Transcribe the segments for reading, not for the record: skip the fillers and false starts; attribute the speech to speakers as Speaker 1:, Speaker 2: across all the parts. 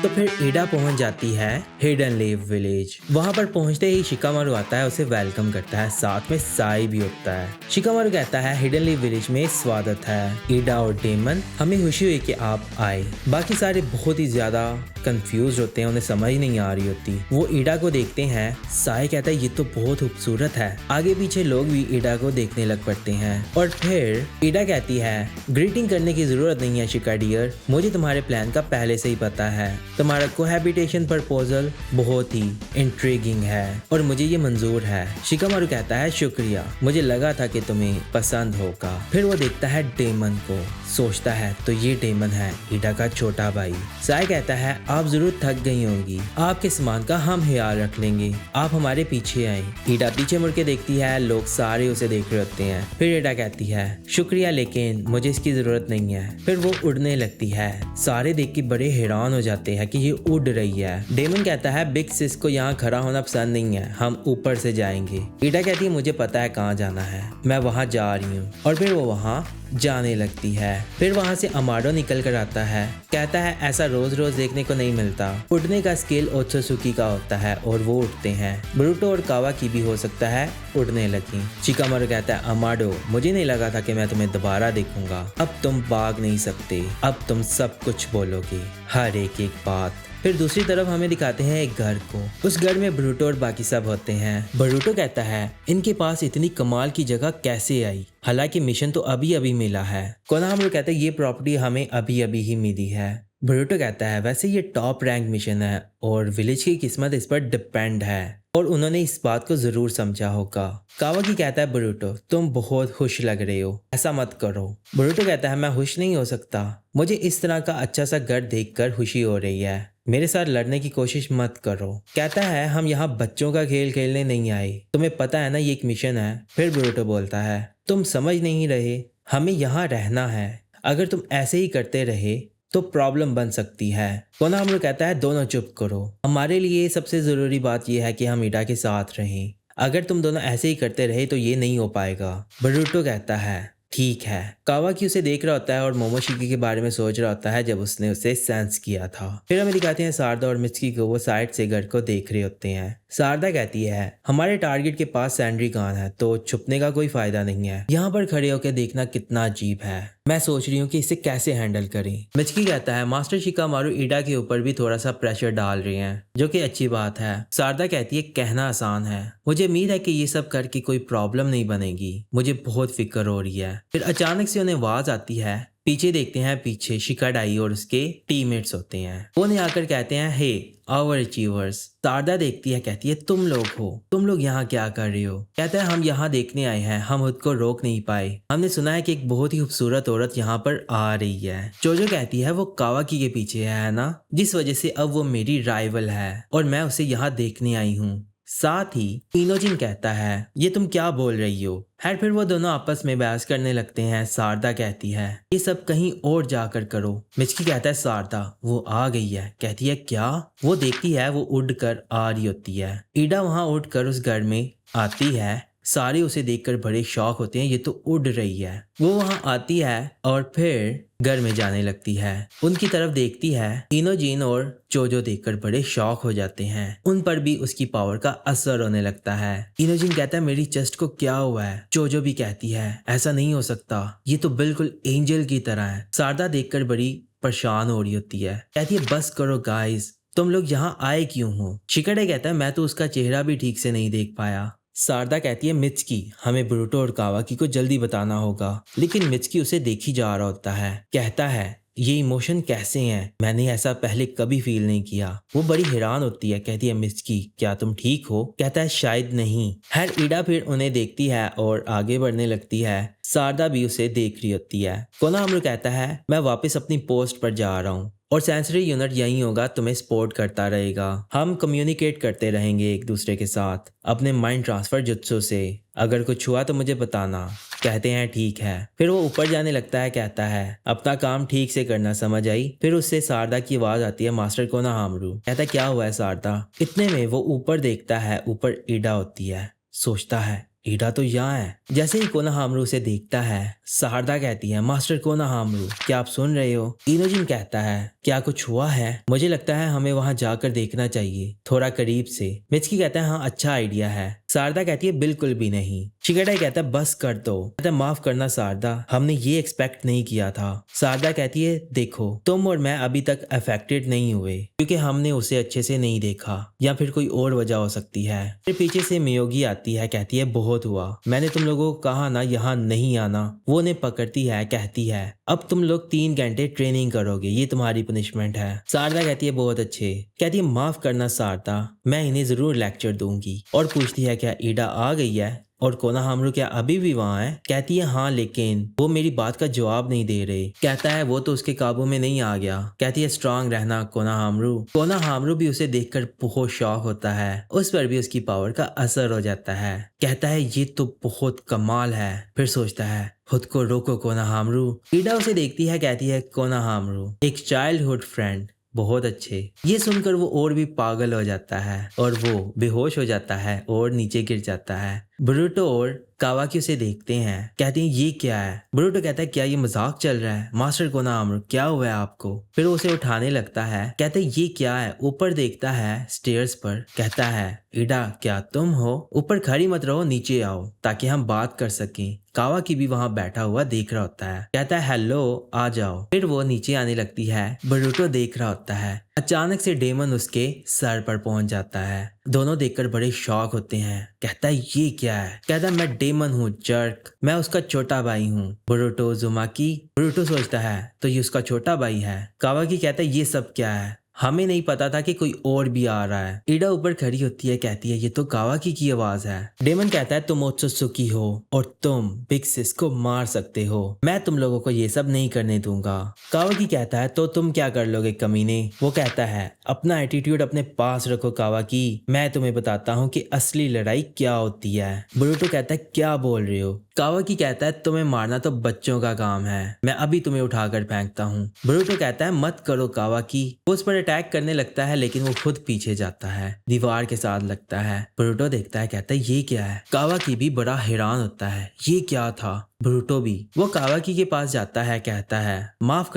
Speaker 1: तो फिर ईडा पहुंच जाती है हिडन लीफ विलेज। वहां पर पहुंचते ही शिकामारू आता है, उसे वेलकम करता है, साथ में साई भी होता है। शिकामारू कहता है हिडन लीफ विलेज में स्वागत है ईडा और डेमन, हमें खुशी हुई कि आप आए। बाकी सारे बहुत ही ज्यादा कंफ्यूज होते हैं, उन्हें समझ नहीं आ रही होती। वो ईडा को देखते हैं, साई कहता है ये तो बहुत खूबसूरत है। आगे पीछे लोग भी ईडा को देखने लग पड़ते हैं और फिर ईडा कहती है ग्रीटिंग करने की जरूरत नहीं है शिका डियर, मुझे तुम्हारे प्लान का पहले से ही पता है। तुम्हारा कोहैबिटेशन प्रपोजल बहुत ही इंट्रिगिंग है और मुझे ये मंजूर है। शिकामारू कहता है शुक्रिया, मुझे लगा था कि तुम्हें पसंद होगा। फिर वो देखता है डेमन को, सोचता है तो ये डेमन है ईडा का छोटा भाई। साई कहता है आप जरूर थक गई होंगी, आपके सामान का हम ख्याल रख लेंगे, आप हमारे पीछे आए। ईडा पीछे मुड़ के देखती है, लोग सारे उसे देख रहे होते हैं। फिर ईडा कहती है शुक्रिया लेकिन मुझे इसकी जरूरत नहीं है। फिर वो उड़ने लगती है, सारे देख के बड़े हैरान हो जाते हैं कि ये उड़ रही है। डेमन कहता है बिग सिस को यहाँ खड़ा होना पसंद नहीं है, हम ऊपर से जाएंगे। ईडा कहती है मुझे पता है कहाँ जाना है, मैं वहाँ जा रही हूँ। और फिर वो वहाँ जाने लगती है। फिर वहां से अमाडो निकल कर आता है, कहता है ऐसा रोज रोज देखने को नहीं मिलता। उड़ने का स्किल ओत्सुकी का होता है और वो उड़ते हैं। ब्रूटो और कावाकी भी हो सकता है उड़ने लगी। शिकामारू कहता है अमाडो मुझे नहीं लगा था कि मैं तुम्हें दोबारा देखूंगा, अब तुम भाग नहीं सकते, अब तुम सब कुछ बोलोगे, हर एक बात। फिर दूसरी तरफ हमें दिखाते हैं एक घर को। उस घर में ब्रूटो और बाकी सब होते हैं। ब्रूटो कहता है इनके पास इतनी कमाल की जगह कैसे आई, हालांकि मिशन तो अभी अभी मिला है। कोनाहामारू कहता है ये प्रॉपर्टी हमें अभी अभी ही मिली है। ब्रूटो कहता है वैसे ये टॉप रैंक मिशन है और विलेज की किस्मत इस पर डिपेंड है और उन्होंने इस बात को जरूर समझा होगा। कावाकी कहता है ब्रूटो तुम बहुत खुश लग रहे हो, ऐसा मत करो। ब्रूटो कहता है मैं खुश नहीं हो सकता, मुझे इस तरह का अच्छा सा घर देखकर खुशी हो रही है, मेरे साथ लड़ने की कोशिश मत करो। कहता है हम यहाँ बच्चों का खेल खेलने नहीं आए, तुम्हें पता है ना ये एक मिशन है। फिर ब्रूटो बोलता है तुम समझ नहीं रहे, हमें यहाँ रहना है, अगर तुम ऐसे ही करते रहे तो प्रॉब्लम बन सकती है। कोनाहामारू कहता है दोनों चुप करो, हमारे लिए सबसे जरूरी बात यह है कि हम ईडा के साथ रहें, अगर तुम दोनों ऐसे ही करते रहे तो ये नहीं हो पाएगा। ब्रूटो कहता है ठीक है। कावाकी उसे देख रहा होता है और मोमोशिकी के बारे में सोच रहा होता है जब उसने उसे सेंस किया था। फिर हमें दिखाते हैं सारदा और मित्सुकी को, वो साइड से घर को देख रहे होते हैं। सारदा कहती है हमारे टारगेट के पास सैंड्री कान है तो छुपने का कोई फायदा नहीं है, यहाँ पर खड़े होकर देखना कितना अजीब है, मैं सोच रही हूँ कि इसे कैसे हैंडल करें। मित्सुकी कहता है मास्टर शिकामारू ईडा के ऊपर भी थोड़ा सा प्रेशर डाल रहे हैं, जो कि अच्छी बात है। सारदा कहती है कहना आसान है, मुझे उम्मीद है कि ये सब करके कोई प्रॉब्लम नहीं बनेगी, मुझे बहुत फिक्र हो रही है। फिर अचानक से उन्हें आवाज आती है, पीछे देखते हैं, पीछे शिकाडाई और उसके टीममेट्स होते हैं। वो उन्हें आकर कहते हैं हे आवर अचीवर्स। सारदा देखती है, कहती है तुम लोग हो, तुम लोग यहाँ क्या कर रहे हो। कहता है हम यहाँ देखने आए हैं, हम खुद को रोक नहीं पाए, हमने सुना है कि एक बहुत ही खूबसूरत औरत यहाँ पर आ रही है। जोजो कहती है वो कावाकी के पीछे है ना, जिस वजह से अब वो मेरी राइवल है और मैं उसे यहाँ देखने आई हूँ। साथ ही इनोजिन कहता है ये तुम क्या बोल रही हो। फिर वो दोनों आपस में बहस करने लगते हैं। सारदा कहती है ये सब कहीं और जाकर करो। मित्सुकी कहता है सारदा वो आ गई है। कहती है क्या। वो देखती है वो उड़कर आ रही होती है। ईडा वहां उड़कर उस घर में आती है, सारे उसे देखकर बड़े शॉक होते हैं, ये तो उड़ रही है। वो वहां आती है और फिर घर में जाने लगती है। उनकी तरफ देखती है, इनोजिन और जोजो देखकर बड़े शॉक हो जाते हैं, उन पर भी उसकी पावर का असर होने लगता है। इनोजिन कहता है मेरी चेस्ट को क्या हुआ है। जोजो भी कहती है ऐसा नहीं हो सकता, ये तो बिल्कुल एंजल की तरह है। सारदा देखकर बड़ी परेशान हो रही होती है, कहती है बस करो गाइस, तुम लोग यहाँ आए क्यों हो। शिकाडे कहता है मैं तो उसका चेहरा भी ठीक से नहीं देख पाया। सारदा कहती है मित्सुकी हमें ब्रूटो और कावाकी को जल्दी बताना होगा, लेकिन मित्सुकी उसे देखी जा रहा होता है। कहता है ये इमोशन कैसे हैं, मैंने ऐसा पहले कभी फील नहीं किया। वो बड़ी हैरान होती है, कहती है मित्सुकी क्या तुम ठीक हो। कहता है शायद नहीं। ईडा फिर उन्हें देखती है और आगे बढ़ने लगती है। सारदा भी उसे देख रही होती है। कोनाहामारू कहता है मैं वापस अपनी पोस्ट पर जा रहा हूँ और सेंसरी यूनिट यहीं होगा, तुम्हें सपोर्ट करता रहेगा, हम कम्युनिकेट करते रहेंगे एक दूसरे के साथ अपने माइंड ट्रांसफर जुत्सु से, अगर कुछ हुआ तो मुझे बताना। कहते हैं ठीक है। फिर वो ऊपर जाने लगता है, कहता है अपना काम ठीक से करना, समझ आई। फिर उससे सारदा की आवाज आती है मास्टर कोनाहामारू। कहता है क्या हुआ है सारदा। इतने में वो ऊपर देखता है, ऊपर ईडा होती है, सोचता है ईडा तो यहाँ है। जैसे ही कोनाहामारू उसे देखता है सहारदा कहती है, मास्टर कोनोहामारू क्या आप सुन रहे हो? इनोजिन कहता है, क्या कुछ हुआ है? मुझे लगता है हमें वहां जाकर देखना चाहिए, थोड़ा करीब से। मित्सुकी कहता है, हाँ अच्छा आइडिया है। सहारदा कहती है, बिल्कुल भी नहीं। शिगेटाई कहता है, बस कर दो। कहता है, माफ करना सहारदा, हमने ये एक्सपेक्ट नहीं किया था। सहारदा कहती है, देखो तुम और मैं अभी तक अफेक्टेड नहीं हुए क्योंकि हमने उसे अच्छे से नहीं देखा, या फिर कोई और वजह हो सकती है। फिर पीछे से मियोगी आती है, कहती है, बहुत हुआ, मैंने तुम लोगों को कहा ना यहाँ नहीं आना। वो उन्हें पकड़ती है, कहती है, अब तुम लोग 3 घंटे ट्रेनिंग करोगे, ये तुम्हारी पनिशमेंट है। सहारदा कहती है, बहुत अच्छे। कहती है, माफ करना सहारदा, मैं इन्हें जरूर लेक्चर दूंगी। और पूछती है, क्या ईडा आ गई है और कोनोहामारू क्या अभी भी वहाँ है? कहती है, हाँ, लेकिन वो मेरी बात का जवाब नहीं दे रहे। कहता है, वो तो उसके काबू में नहीं आ गया। कहती है, स्ट्रांग रहना कोनोहामारू। कोनोहामारू भी उसे देखकर बहुत शॉक होता है, उस पर भी उसकी पावर का असर हो जाता है। कहता है, ये तो बहुत कमाल है। फिर सोचता है, खुद को रोको कोनोहामारू। ईडा उसे देखती है, कहती है, कोनोहामारू एक चाइल्डहुड फ्रेंड, बहुत अच्छे। ये सुनकर वो और भी पागल हो जाता है और वो बेहोश हो जाता है और नीचे गिर जाता है। बोरुतो और कावाकी उसे देखते हैं, कहते हैं, ये क्या है? बोरुतो कहता है, क्या ये मजाक चल रहा है? मास्टर कोनोहामारू क्या हुआ है आपको? फिर वो उसे उठाने लगता है, कहता है, ये क्या है? ऊपर देखता है स्टेयर्स पर, कहता है, ईडा क्या तुम हो? ऊपर खड़ी मत रहो, नीचे आओ ताकि हम बात कर सकें। कावाकी भी वहां बैठा हुआ देख रहा होता है, कहता है, हेलो आ जाओ। फिर वो नीचे आने लगती है, बोरुतो देख रहा होता है। अचानक से डेमन उसके सर पर पहुंच जाता है। दोनों देखकर बड़े शॉक होते हैं। कहता है, ये क्या है? कहता है, मैं डेमन हूँ जर्क, मैं उसका छोटा भाई हूँ। बोरुतो उजुमाकी। बोरुतो सोचता है, तो ये उसका छोटा भाई है। कावाकी कहता है, ये सब क्या है? हमें नहीं पता था कि कोई और भी आ रहा है। ईडा ऊपर खड़ी होती है, कहती है, ये तो कावाकी की आवाज है। डेमन कहता है, तुम ओत्सुत्सुकी हो और तुम बिग सिस को मार सकते हो, मैं तुम लोगों को ये सब नहीं करने दूंगा। कावाकी कहता है, तो तुम क्या कर लोगे कमीने? वो कहता है, अपना एटीट्यूड अपने पास रखो कावाकी, मैं तुम्हें बताता हूँ कि असली लड़ाई क्या होती है। बोरुतो कहता है, क्या बोल रहे हो? कावाकी कहता है, तुम्हें मारना तो बच्चों का काम है, मैं अभी तुम्हें उठाकर फेंकता हूँ। बोरुतो कहता है, मत करो कावाकी। वो उस पर अटैक करने लगता है, लेकिन वो खुद पीछे जाता है, दीवार के साथ लगता है। बोरुतो देखता है, कहता है, ये क्या है? कावाकी भी बड़ा हैरान होता है, ये क्या था? बोरुतो भी। वो कावाकी के पास जाता है, कहता है, माफ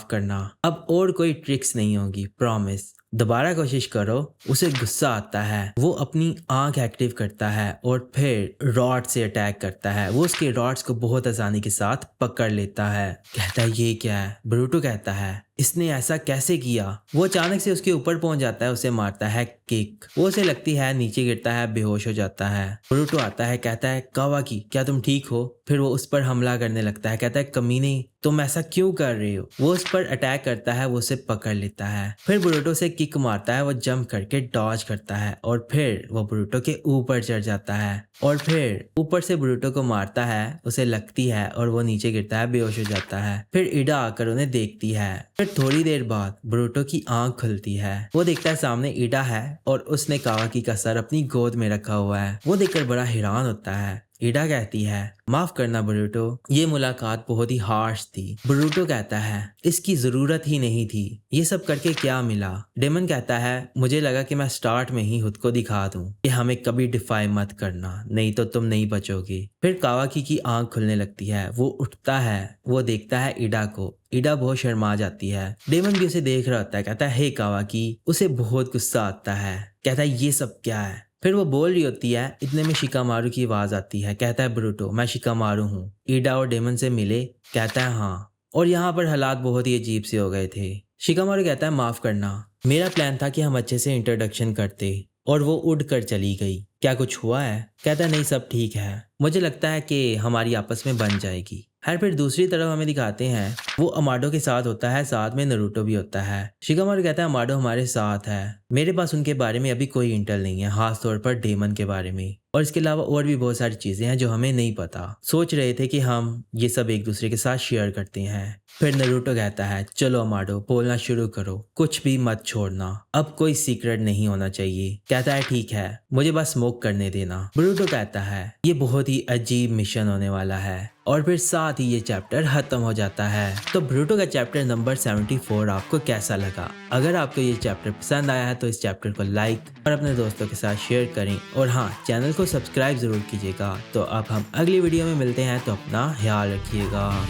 Speaker 1: करना, अब और कोई ट्रिक्स नहीं होगी, प्रॉमिस। दोबारा कोशिश करो। उसे गुस्सा आता है, वो अपनी आंख एक्टिव करता है और फिर रॉड से अटैक करता है। वो उसके रॉड्स को बहुत आसानी के साथ पकड़ लेता है। कहता है, ये क्या है? बोरुतो कहता है, इसने ऐसा कैसे किया? वो अचानक से उसके ऊपर पहुंच जाता है, उसे मारता है किक। वो उसे लगती है, नीचे गिरता है, बेहोश हो जाता है। बोरुतो आता है, कहता है, कावाकी क्या तुम ठीक हो? फिर वो उस पर हमला करने लगता है, कहता है, कमीने तुम ऐसा क्यों कर रहे हो? वो उस पर अटैक करता है, वो उसे पकड़ लेता है। फिर बोरुतो से किक मारता है, वो जंप करके डॉज करता है और फिर वो बोरुतो के ऊपर चढ़ जाता है और फिर ऊपर से बोरुतो को मारता है, उसे लगती है और वो नीचे गिरता है, बेहोश हो जाता है। फिर ईडा आकर उन्हें देखती है। फिर थोड़ी देर बाद बोरुतो की आंख खुलती है, वो देखता है सामने ईडा है और उसने कावाकी का सर अपनी गोद में रखा हुआ है। वो देखकर बड़ा हैरान होता है। ईडा कहती है, माफ करना बोरुतो, ये मुलाकात बहुत ही हार्श थी। बोरुतो कहता है, इसकी जरूरत ही नहीं थी, ये सब करके क्या मिला? डेमन कहता है, मुझे लगा कि मैं स्टार्ट में ही खुद को दिखा दूं कि हमें कभी डिफाई मत करना, नहीं तो तुम नहीं बचोगे। फिर कावाकी की आंख खुलने लगती है, वो उठता है, वो देखता है ईडा को। ईडा बहुत शर्मा जाती है। डेमन भी उसे देख रहा होता है, कहता है, हे कावाकी। उसे बहुत गुस्सा आता है, कहता है, ये सब क्या है? फिर वो बोल रही होती है, इतने में शिकामारू की आवाज आती है। कहता है, बोरुतो मैं शिकामारू हूँ, ईडा और डेमन से मिले? कहता है, हाँ। और यहाँ पर हालात बहुत ही अजीब से हो गए थे। शिकामारू कहता है, माफ करना, मेरा प्लान था कि हम अच्छे से इंट्रोडक्शन करते और वो उड़ कर चली गई। क्या कुछ हुआ है? कहता है, नहीं सब ठीक है, मुझे लगता है कि हमारी आपस में बन जाएगी। फिर दूसरी तरफ हमें दिखाते हैं, वो अमाडो के साथ होता है, साथ में नारुतो भी होता है। शिकामारू कहता है, अमाडो हमारे साथ है, मेरे पास उनके बारे में अभी कोई इंटेल नहीं है, खास तौर पर डेमन के बारे में, और इसके अलावा और भी बहुत सारी चीजें हैं जो हमें नहीं पता। सोच रहे थे कि हम ये सब एक दूसरे के साथ शेयर करते हैं। फिर नारुतो कहता है, चलो अमाडो बोलना शुरू करो, कुछ भी मत छोड़ना, अब कोई सीक्रेट नहीं होना चाहिए। कहता है, ठीक है, मुझे बस स्मोक करने देना। बोरुतो कहता है, ये बहुत ही अजीब मिशन होने वाला है और फिर साथ ही ये चैप्टर खत्म हो जाता है। तो ब्रूटो का चैप्टर नंबर 74 आपको कैसा लगा? अगर आपको ये चैप्टर पसंद आया है तो इस चैप्टर को लाइक और अपने दोस्तों के साथ शेयर करें और हाँ, चैनल को सब्सक्राइब जरूर कीजिएगा। तो अब हम अगली वीडियो में मिलते हैं, तो अपना ख्याल रखिएगा।